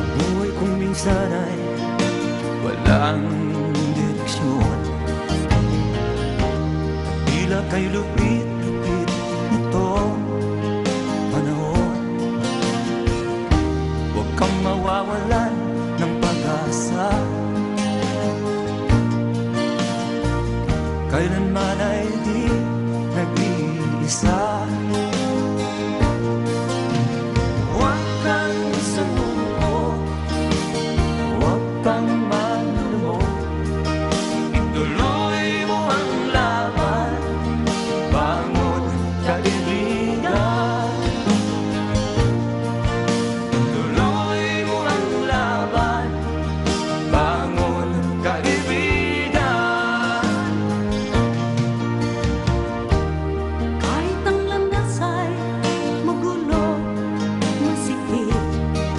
Ang buhay kong minsan ay walang direksyon, tila kay lupit-lupit nitong panahon. Huwag kang mawawalan ng pag-asa, kailanman ay di nag-iisa. Huwag kang sumuko